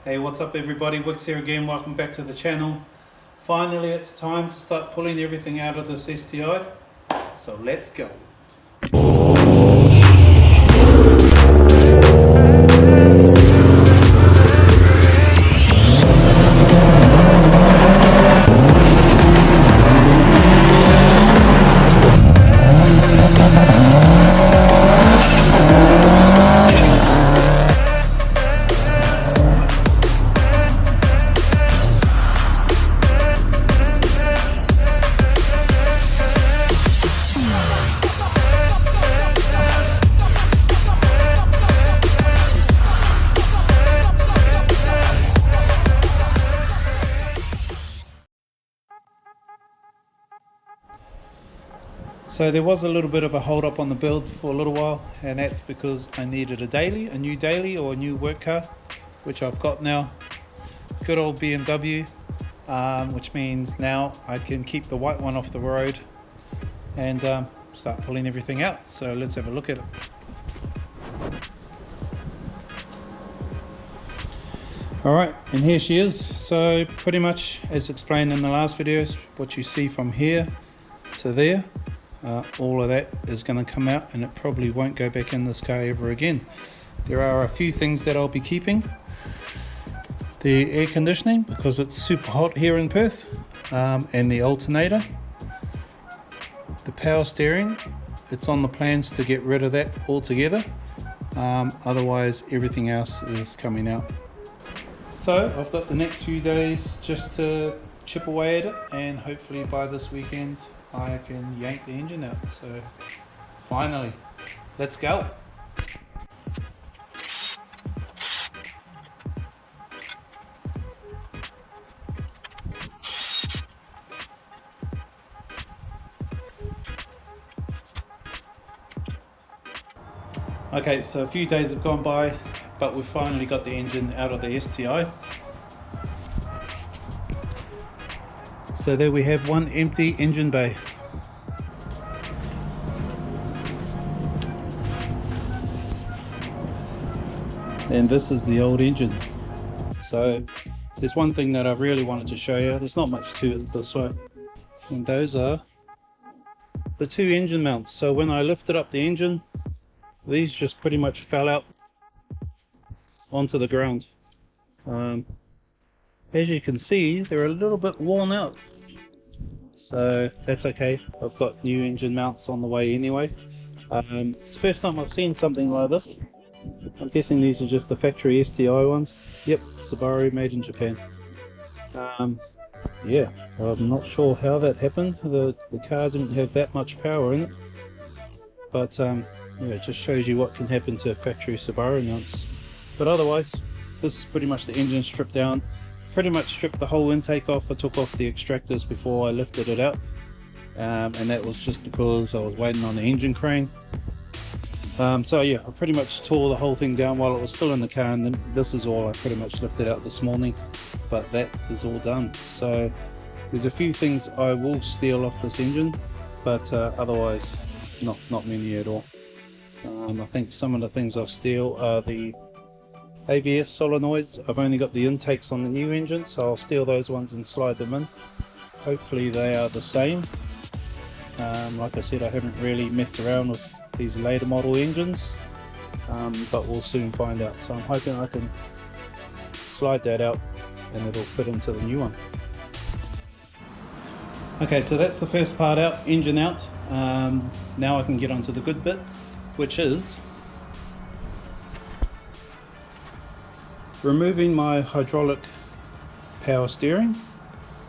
Hey, what's up everybody, Wix here again, welcome back to the channel. Finally it's time to start pulling everything out of this STI, so let's go. So there was a little bit of a hold up on the build for a little while, and that's because I needed a new daily or a new work car, which I've got now. Good old BMW, which means now I can keep the white one off the road and start pulling everything out. So let's have a look at it. Alright, and here she is. So pretty much as explained in the last videos, what you see from here to there, all of that is going to come out, and it probably won't go back in this car ever again. There are a few things that I'll be keeping. The air conditioning, because it's super hot here in Perth, and the alternator. The power steering, it's on the plans to get rid of that altogether. Otherwise everything else is coming out. So I've got the next few days just to chip away at it, and hopefully by this weekend I can yank the engine out. So finally, let's go. Okay, so a few days have gone by, but we've finally got the engine out of the STI. So there we have one empty engine bay. And this is the old engine. So there's one thing that I really wanted to show you. There's not much to it this way. And those are the two engine mounts. So when I lifted up the engine, these just pretty much fell out onto the ground. As you can see, they're a little bit worn out. So that's okay, I've got new engine mounts on the way anyway. It's the first time I've seen something like this. I'm guessing these are just the factory STI ones. Yep, Subaru, made in Japan. Yeah, I'm not sure how that happened. The car didn't have that much power in it. But yeah, it just shows you what can happen to factory Subaru mounts. But otherwise, this is pretty much the engine stripped down. Pretty much stripped the whole intake off. I took off the extractors before I lifted it out, and that was just because I was waiting on the engine crane. So yeah, I pretty much tore the whole thing down while it was still in the car, and then this is all I pretty much lifted out this morning, but that is all done. So there's a few things I will steal off this engine, but otherwise not many at all. I think some of the things I'll steal are the ABS solenoids. I've only got the intakes on the new engine, so I'll steal those ones and slide them in. Hopefully they are the same. Like I said, I haven't really messed around with these later model engines, but we'll soon find out. So I'm hoping I can slide that out and it'll fit into the new one. Okay, so that's the first part out, engine out. Now I can get on to the good bit, which is removing my hydraulic power steering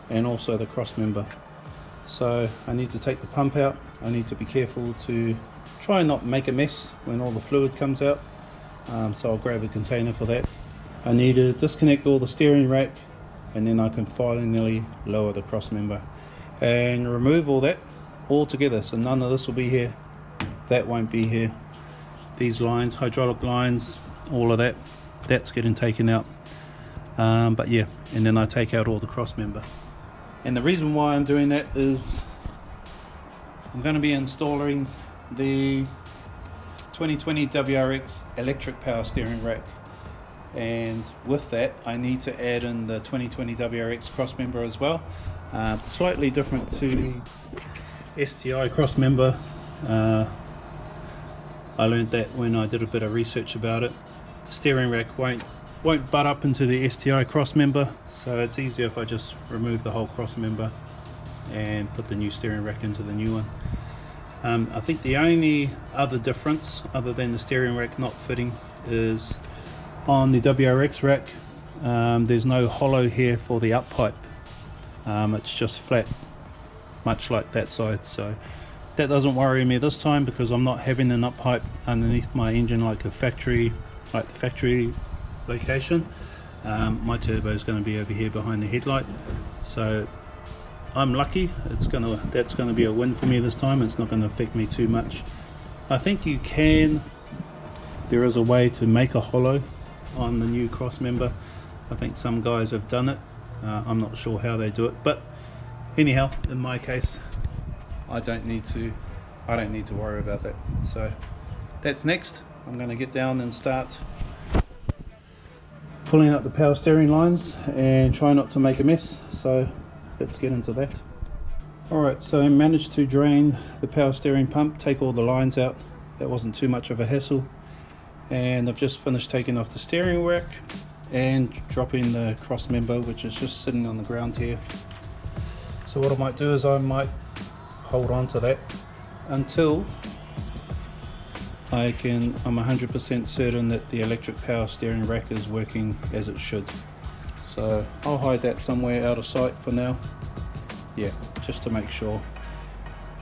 and also the cross member. So I need to take the pump out. I need to be careful to try and not make a mess when all the fluid comes out. So I'll grab a container for that. I need to disconnect all the steering rack, and then I can finally lower the cross member and remove all that all together. So none of this will be here, that won't be here. These lines, hydraulic lines, all of that, that's getting taken out. But yeah, and then I take out all the cross member. And the reason why I'm doing that is I'm going to be installing the 2020 WRX electric power steering rack. and with that I need to add in the 2020 WRX cross member as well. Slightly different to the STI cross member. I learned that when I did a bit of research about it. The steering rack won't butt up into the STI cross member, so it's easier if I just remove the whole cross member and put the new steering rack into the new one. I think the only other difference other than the steering rack not fitting is on the WRX rack. There's no hollow here for the up pipe. It's just flat, much like that side, so that doesn't worry me this time because I'm not having an up pipe underneath my engine like the factory location. My turbo is going to be over here behind the headlight, so I'm lucky. That's going to be a win for me this time. It's not going to affect me too much. I think there is a way to make a hollow on the new cross member. I think some guys have done it. I'm not sure how they do it, but anyhow, in my case, I don't need to worry about that. So that's next. I'm going to get down and start pulling out the power steering lines and try not to make a mess. So let's get into that. Alright, so I managed to drain the power steering pump, take all the lines out. That wasn't too much of a hassle. And I've just finished taking off the steering rack and dropping the cross member, which is just sitting on the ground here. So what I might do is I might hold on to that until I'm 100% certain that the electric power steering rack is working as it should. So I'll hide that somewhere out of sight for now. Yeah, just to make sure.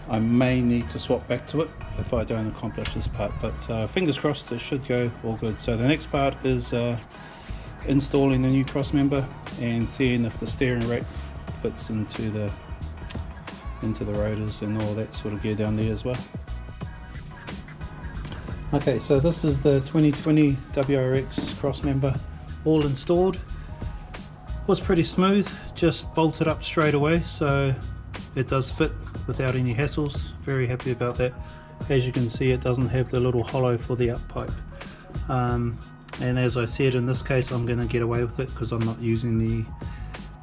I may need to swap back to it if I don't accomplish this part, but fingers crossed it should go all good. So the next part is installing the new cross member and seeing if the steering rack fits into the rotors and all that sort of gear down there as well. Okay, so this is the 2020 WRX cross member all installed. Was pretty smooth, just bolted up straight away, so it does fit without any hassles. Very happy about that. As you can see, it doesn't have the little hollow for the up pipe. And as I said, in this case I'm going to get away with it because I'm not using the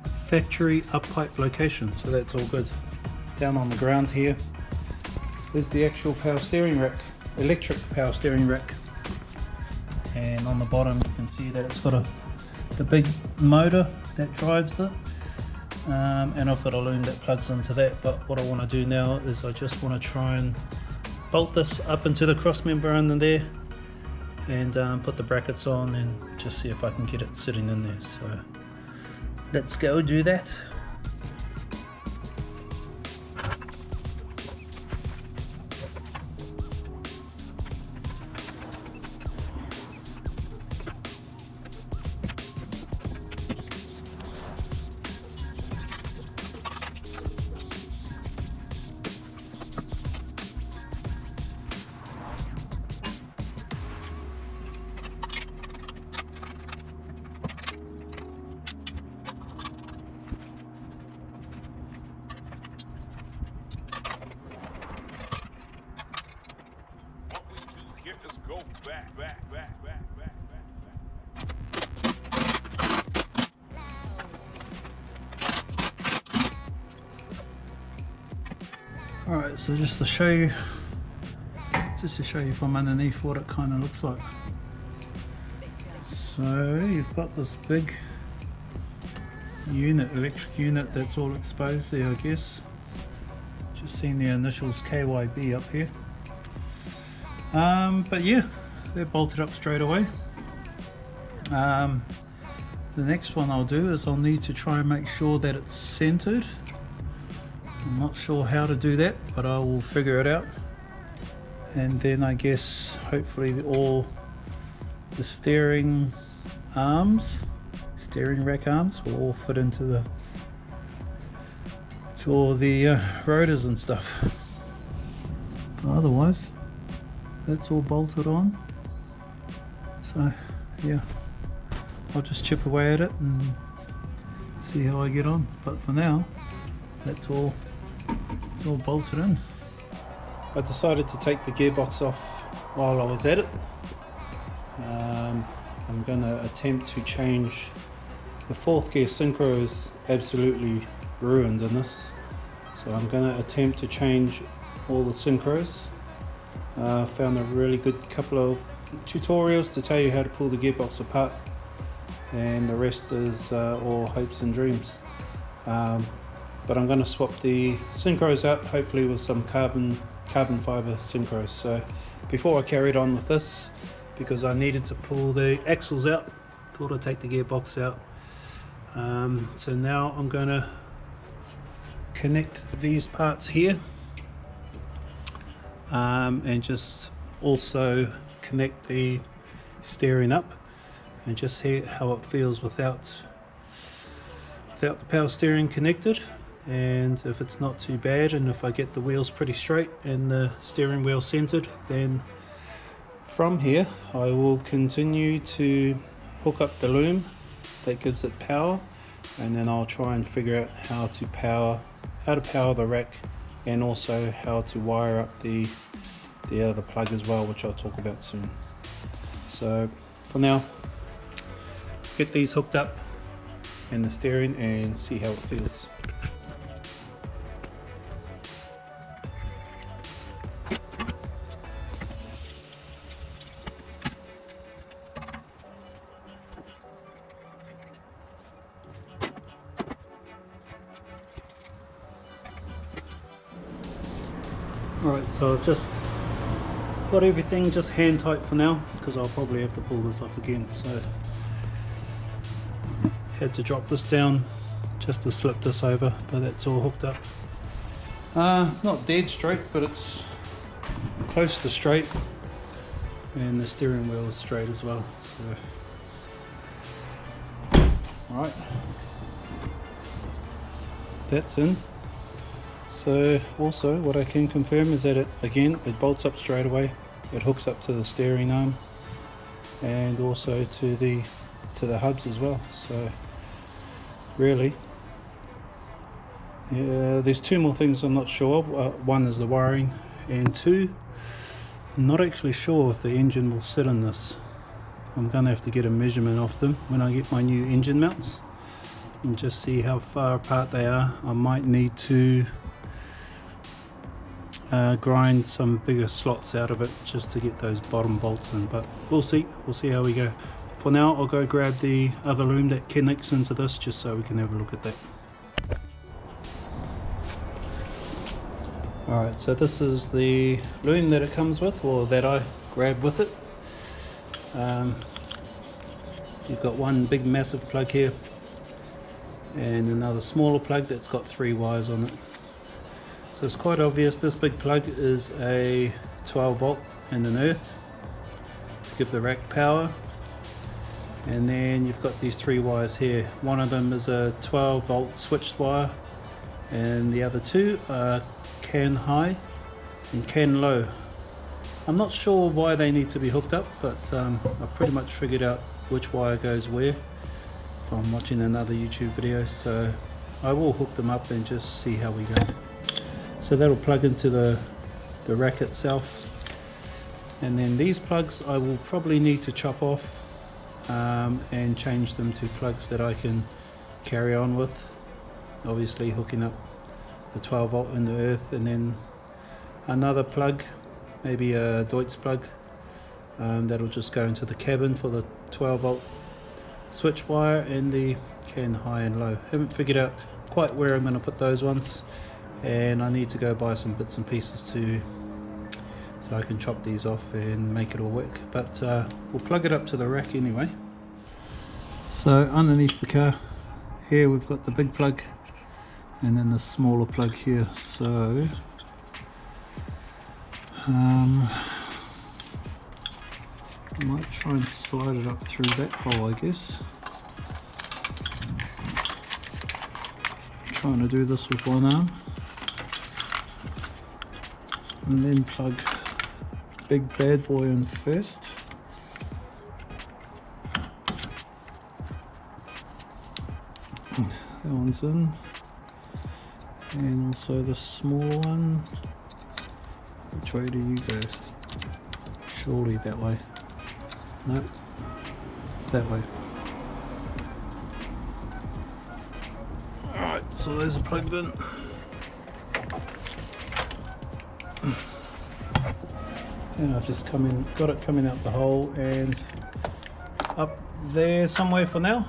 factory up pipe location, so that's all good. Down on the ground here is the actual power steering rack, electric power steering rack, and on the bottom you can see that it's got the big motor that drives it, and I've got a loom that plugs into that. But what I want to do now is I just want to try and bolt this up into the cross member under there and put the brackets on and just see if I can get it sitting in there. So let's go do that. Alright, so just to show you from underneath what it kind of looks like. So you've got this big unit, electric unit, that's all exposed there, I guess. Just seeing the initials KYB up here. But yeah, they're bolted up straight away. The next one I'll do is I'll need to try and make sure that it's centered. I'm not sure how to do that, but I will figure it out. And then I guess hopefully all the steering rack arms will all fit into all the rotors and stuff. Otherwise, that's all bolted on. So yeah, I'll just chip away at it and see how I get on. But for now, it's all bolted in. I decided to take the gearbox off while I was at it. I'm going to attempt to change the 4th gear synchro is absolutely ruined in this, so I'm going to attempt to change all the synchros. Found a really good couple of tutorials to tell you how to pull the gearbox apart, and the rest is all hopes and dreams. But I'm going to swap the synchros out, hopefully with some carbon fiber synchros. So before I carried on with this, because I needed to pull the axles out, thought I'd take the gearbox out. So now I'm going to connect these parts here, and just also connect the steering up and just see how it feels without the power steering connected, and if it's not too bad, and if I get the wheels pretty straight and the steering wheel centered, then from here I will continue to hook up the loom that gives it power, and then I'll try and figure out how to power the rack, and also how to wire up the other plug as well, which I'll talk about soon. So for now, get these hooked up and the steering and see how it feels. Alright, so I've just got everything just hand tight for now, because I'll probably have to pull this off again, so had to drop this down just to slip this over, but that's all hooked up. It's not dead straight, but it's close to straight, and the steering wheel is straight as well. So alright, that's in. So also what I can confirm is that it bolts up straight away, it hooks up to the steering arm and also to the hubs as well. So really, yeah, there's 2 more things I'm not sure of. One is the wiring, and 2, I'm not actually sure if the engine will sit in this. I'm going to have to get a measurement off them when I get my new engine mounts and just see how far apart they are. I might need to grind some bigger slots out of it just to get those bottom bolts in, but we'll see how we go. For now, I'll go grab the other loom that connects into this, just so we can have a look at that. Alright, so this is the loom that it comes with, or that I grabbed with it. You've got one big massive plug here and another smaller plug that's got 3 wires on it. So it's quite obvious this big plug is a 12 volt and an earth to give the rack power, and then you've got these 3 wires here. One of them is a 12 volt switched wire, and the other 2 are CAN high and CAN low. I'm not sure why they need to be hooked up, but I've pretty much figured out which wire goes where from watching another YouTube video, so I will hook them up and just see how we go. So that'll plug into the rack itself, and then these plugs I will probably need to chop off and change them to plugs that I can carry on with, obviously hooking up the 12 volt in the earth, and then another plug, maybe a Deutz plug, that'll just go into the cabin for the 12 volt switch wire and the CAN high and low. Haven't figured out quite where I'm going to put those ones, and I need to go buy some bits and pieces so I can chop these off and make it all work, but we'll plug it up to the rack anyway. So underneath the car here we've got the big plug and then the smaller plug here, so I might try and slide it up through that hole, I guess. I'm trying to do this with one arm, and then plug big bad boy in first. That one's in, and also the small one. Which way do you go? Surely that way. No. that way. Alright, so those are plugged in. And I've just got it coming out the hole and up there somewhere for now.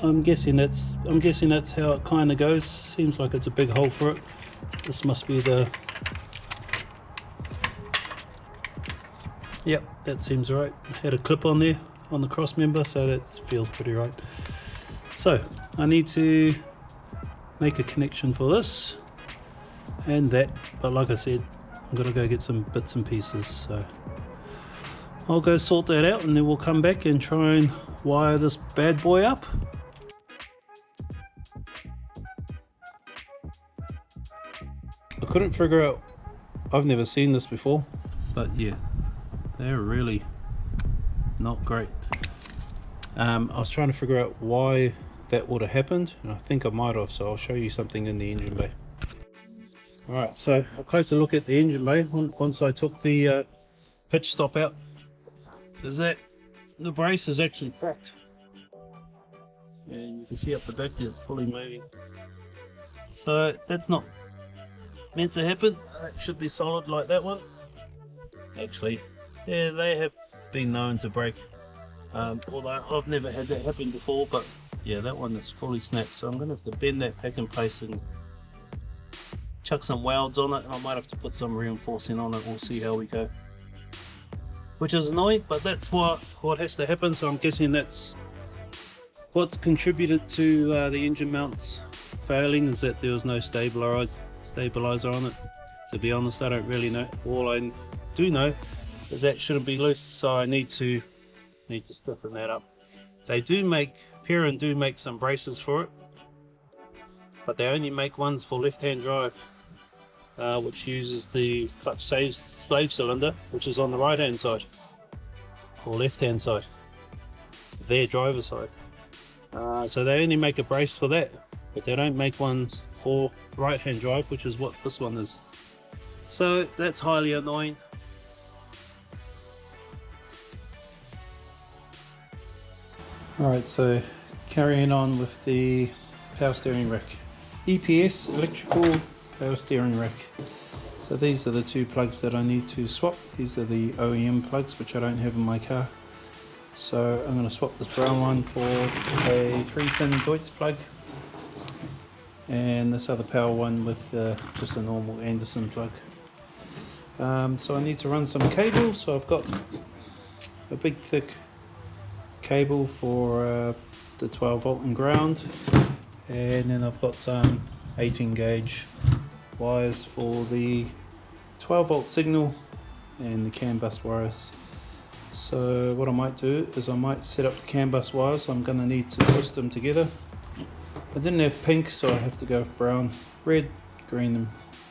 I'm guessing that's how it kind of goes. Seems like it's a big hole for it. This must be the... Yep, that seems right. Had a clip on there on the cross member, so that feels pretty right. So I need to make a connection for this and that, but like I said, I'm gonna go get some bits and pieces, so I'll go sort that out and then we'll come back and try and wire this bad boy up. I couldn't figure out, I've never seen this before, but yeah, they're really not great. I was trying to figure out why that would have happened, and I think I might have, so I'll show you something in the engine bay. Alright, so a closer look at the engine bay once I took the pitch stop out, is that the brace is actually cracked, and you can see up the back there it's fully moving, so that's not meant to happen. It should be solid like that one. Actually, yeah, they have been known to break, although I've never had that happen before, but yeah, that one is fully snapped, so I'm going to have to bend that back in place and chuck some welds on it, and I might have to put some reinforcing on it. We'll see how we go, which is annoying, but that's what has to happen. So I'm guessing that's what contributed to the engine mounts failing, is that there was no stabilizer on it. To be honest, I don't really know. All I do know is that shouldn't be loose, so I need to stiffen that up. They do make, Perrin do make some braces for it, but they only make ones for left-hand drive, which uses the clutch slave cylinder, which is on the right-hand side or left-hand side, their driver's side. So they only make a brace for that, but they don't make ones for right-hand drive, which is what this one is. So that's highly annoying. Alright, so carrying on with the power steering rack. EPS, electrical power steering rack. So these are the two plugs that I need to swap. These are the OEM plugs, which I don't have in my car. So I'm going to swap this brown one for a 3-pin Deutz plug, and this other power one with just a normal Anderson plug. So I need to run some cable, so I've got a big thick cable for the 12 volt and ground, and then I've got some 18 gauge wires for the 12 volt signal and the CAN bus wires. So what I might do is I might set up the CAN bus wires. I'm going to need to twist them together. I didn't have pink, so I have to go with brown, red, green and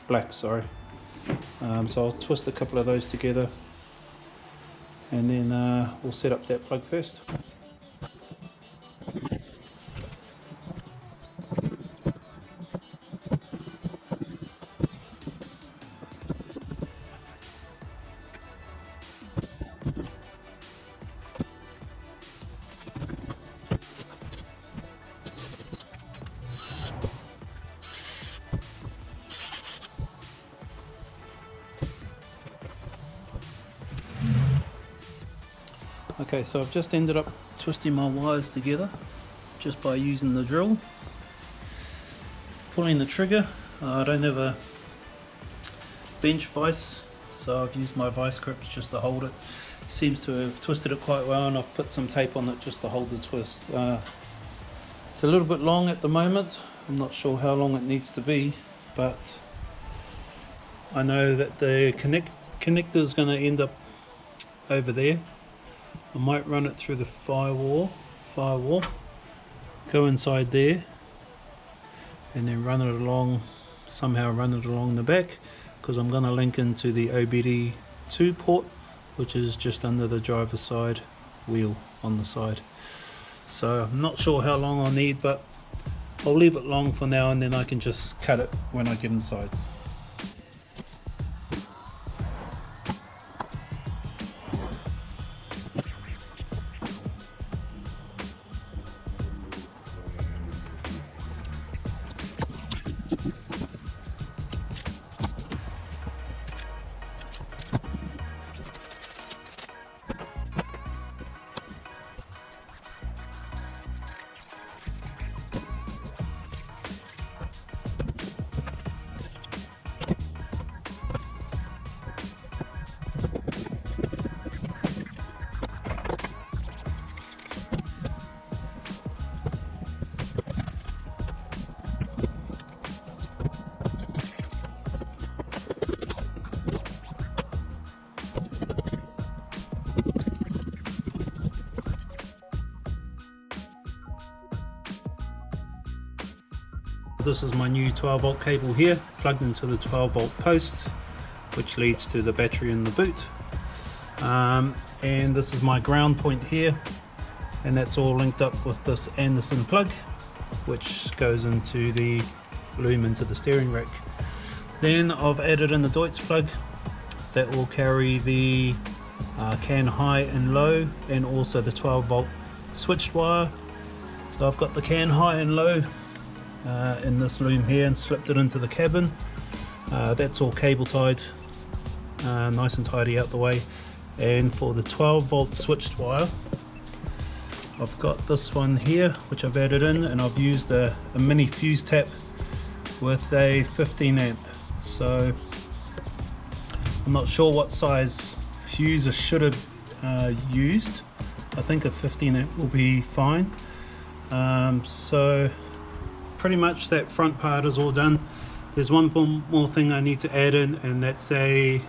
black, sorry. So I'll twist a couple of those together, and then we'll set up that plug first. Okay, so I've just ended up twisting my wires together just by using the drill, pulling the trigger. I don't have a bench vise, so I've used my vice grips just to hold it. Seems to have twisted it quite well, and I've put some tape on it just to hold the twist. It's a little bit long at the moment. I'm not sure how long it needs to be, but I know that the connector is going to end up over there. I might run it through the firewall, go inside there, and then run it along, somehow run it along the back, because I'm going to link into the OBD2 port, which is just under the driver's side wheel on the side. So I'm not sure how long I'll need, but I'll leave it long for now, and then I can just cut it when I get inside. This is my new 12 volt cable here, plugged into the 12 volt post, which leads to the battery in the boot. And this is my ground point here, and that's all linked up with this Anderson plug, which goes into the loom into the steering rack. Then I've added in the Deutz plug that will carry the can high and low, and also the 12 volt switched wire. So I've got the can high and low in this loom here and slipped it into the cabin. That's all cable tied, nice and tidy out the way. And for the 12 volt switched wire, I've got this one here which I've added in, and I've used a mini fuse tap with a 15 amp. So I'm not sure what size fuse I should have used. I think a 15 amp will be fine. So pretty much that front part is all done. There's one more thing I need to add in, and that's a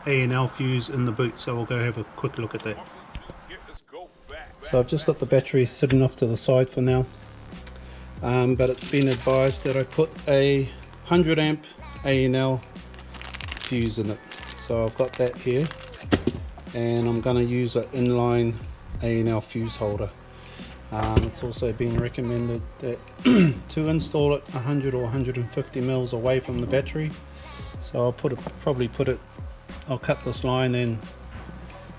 A&L fuse in the boot, so we'll go have a quick look at that. So I've just got the battery sitting off to the side for now, but it's been advised that I put a 100 amp A&L fuse in it. So I've got that here, and I'm going to use an inline A&L fuse holder. It's also been recommended that to install it 100 or 150 mils away from the battery. So I'll I'll cut this line and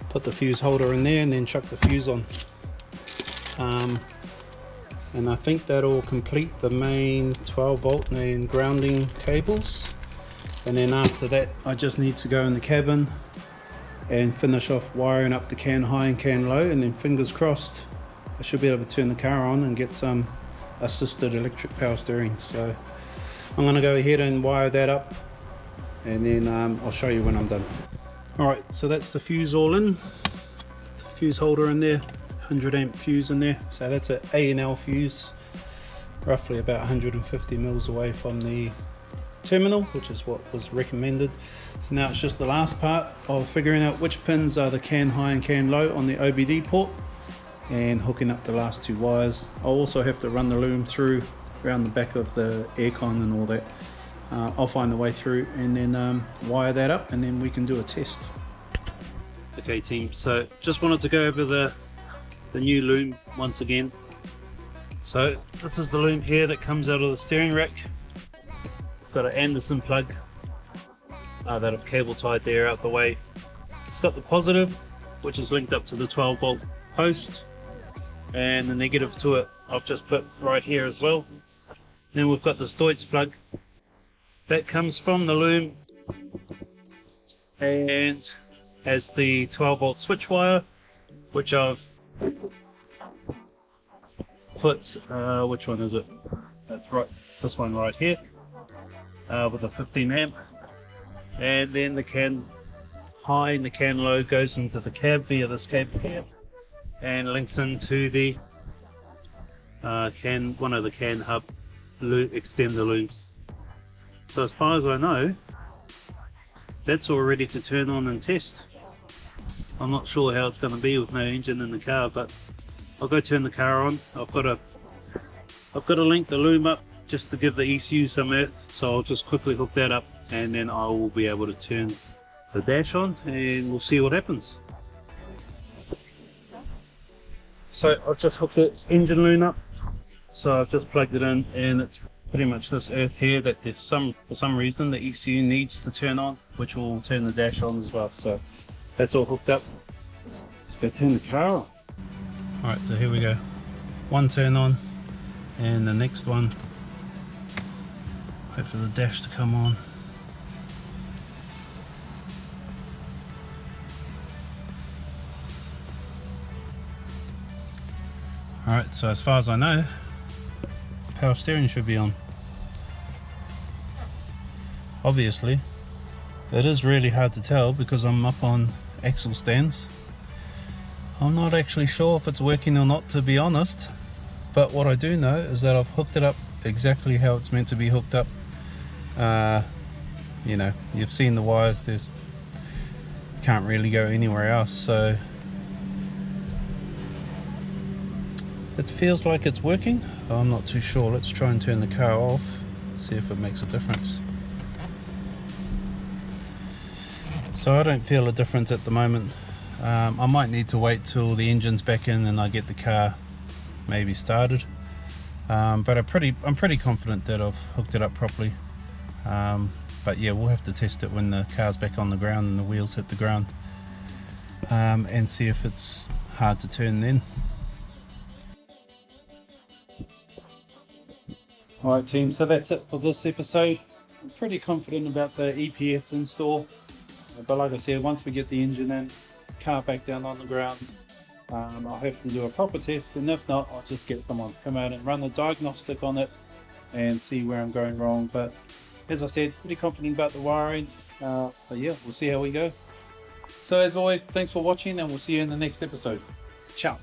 put the fuse holder in there, and then chuck the fuse on. And I think that'll complete the main 12 volt and grounding cables. And then after that, I just need to go in the cabin and finish off wiring up the can high and can low, and then fingers crossed I should be able to turn the car on and get some assisted electric power steering. So I'm going to go ahead and wire that up, and then I'll show you when I'm done. Alright, so that's the fuse all in, the fuse holder in there, 100 amp fuse in there. So that's an A&L fuse, roughly about 150 mils away from the terminal, which is what was recommended. So now it's just the last part of figuring out which pins are the can high and can low on the OBD port, and hooking up the last two wires. I'll also have to run the loom through around the back of the aircon and all that. I'll find the way through and then wire that up, and then we can do a test. Okay team, so just wanted to go over the new loom once again. So this is the loom here that comes out of the steering rack. It's got an Anderson plug that I've cable tied there out the way. It's got the positive, which is linked up to the 12 volt post, and the negative to it I've just put right here as well. Then we've got this Deutz plug that comes from the loom and has the 12 volt switch wire, which I've put, which one is it? That's right, this one right here, with a 15 amp. And then the can high and the can low goes into the cab via this cable here, and links into the one of the can hub extender looms. So as far as I know, that's all ready to turn on and test. I'm not sure how it's going to be with no engine in the car, but I'll go turn the car on. I've got to link the loom up just to give the ECU some earth, so I'll just quickly hook that up, and then I will be able to turn the dash on, and we'll see what happens. So I've just hooked the engine loom up So I've just plugged it in, and it's pretty much this earth here that there's for some reason the ECU needs to turn on, which will turn the dash on as well. So that's all hooked up. Let's go turn the car on. Alright, so here we go. One turn on, and the next one, wait for the dash to come on. Alright, so as far as I know, power steering should be on. Obviously, it is really hard to tell because I'm up on axle stands. I'm not actually sure if it's working or not, to be honest, but what I do know is that I've hooked it up exactly how it's meant to be hooked up. You know, you've seen the wires, you can't really go anywhere else, so it feels like it's working. I'm not too sure. Let's try and turn the car off, see if it makes a difference. So I don't feel a difference at the moment. I might need to wait till the engine's back in and I get the car maybe started. But I'm pretty confident that I've hooked it up properly. But yeah, we'll have to test it when the car's back on the ground and the wheels hit the ground, and see if it's hard to turn then. Alright team, so that's it for this episode. I'm pretty confident about the EPF install, but like I said, once we get the engine in, car back down on the ground, I'll have to do a proper test, and if not, I'll just get someone to come out and run the diagnostic on it and see where I'm going wrong. But as I said, pretty confident about the wiring, but yeah, we'll see how we go. So as always, thanks for watching, and we'll see you in the next episode. Ciao.